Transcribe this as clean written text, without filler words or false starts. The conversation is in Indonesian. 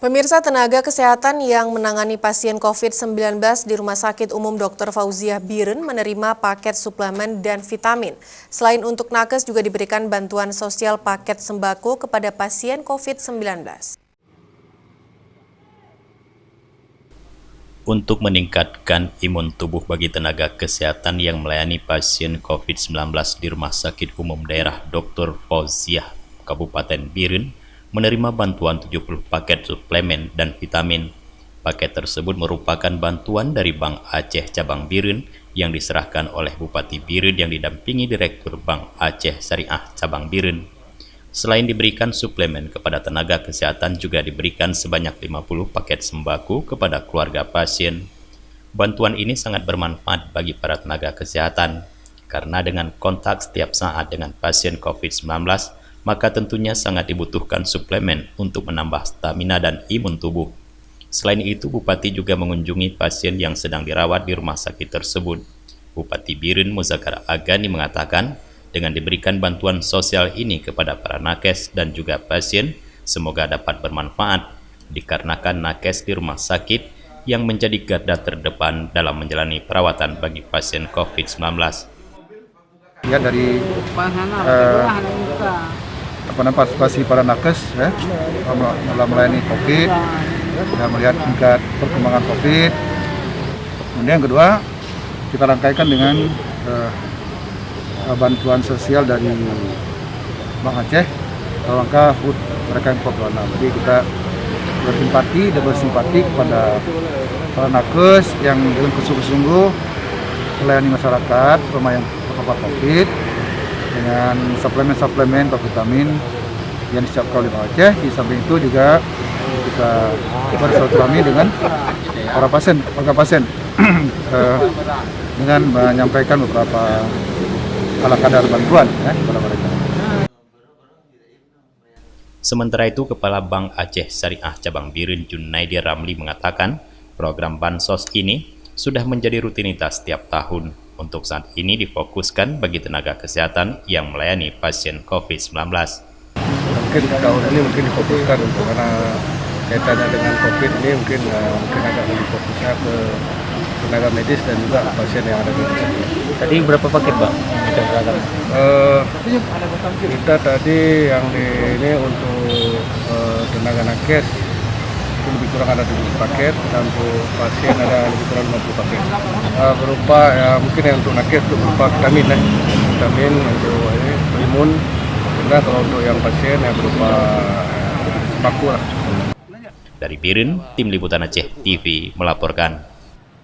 Pemirsa, tenaga kesehatan yang menangani pasien COVID-19 di Rumah Sakit Umum Dr. Fauziah Biren menerima paket suplemen dan vitamin. Selain untuk nakes, juga diberikan bantuan sosial paket sembako kepada pasien COVID-19. Untuk meningkatkan imun tubuh bagi tenaga kesehatan yang melayani pasien COVID-19 di Rumah Sakit Umum Daerah Dr. Fauziah, Kabupaten Biren, menerima bantuan 70 paket suplemen dan vitamin. Paket tersebut merupakan bantuan dari Bank Aceh Cabang Biren yang diserahkan oleh Bupati Biren yang didampingi Direktur Bank Aceh Syariah Cabang Biren. Selain diberikan suplemen kepada tenaga kesehatan, juga diberikan sebanyak 50 paket sembako kepada keluarga pasien. Bantuan ini sangat bermanfaat bagi para tenaga kesehatan, karena dengan kontak setiap saat dengan pasien COVID-19, maka tentunya sangat dibutuhkan suplemen untuk menambah stamina dan imun tubuh. Selain itu, Bupati juga mengunjungi pasien yang sedang dirawat di rumah sakit tersebut. Bupati Biren Muzakkar Agani mengatakan, dengan diberikan bantuan sosial ini kepada para nakes dan juga pasien, semoga dapat bermanfaat, dikarenakan nakes di rumah sakit yang menjadi garda terdepan dalam menjalani perawatan bagi pasien COVID-19. Ya, dari partisipasi para nakes dalam melayani COVID dan melihat tingkat perkembangan COVID. Kemudian yang kedua, kita rangkaikan dengan bantuan sosial dari Bank Aceh dalam rangka HUT mereka yang corona. Jadi kita bersimpati kepada para nakes yang dengan sungguh-sungguh melayani masyarakat terutama yang terpapar COVID dengan suplemen atau vitamin yang disiapkan oleh Bank Aceh. Di samping itu juga kita bersilaturahmi dengan para warga pasien dengan menyampaikan beberapa ala kadar bantuan kepada mereka. Sementara itu, Kepala Bank Aceh Syariah Cabang Biren Junaidi Ramli mengatakan, program Bansos ini sudah menjadi rutinitas setiap tahun. Untuk saat ini difokuskan bagi tenaga kesehatan yang melayani pasien COVID-19. Mungkin tahun ini difokuskan karena kaitannya dengan COVID ini mungkin agak lebih fokusnya ke tenaga medis dan juga pasien yang ada di rumah sakit. Tadi berapa paket, Bang? Kita tadi yang ini untuk tenaga nakes itu lebih kurang ada 7 paket, dan untuk pasien ada lebih kurang 50 paket. Berupa mungkin yang untuk nakes itu berupa vitamin untuk imun. Nah, kalau untuk yang pasien yang berupa sembako lah. Dari Biren, Tim Liputan Aceh TV melaporkan.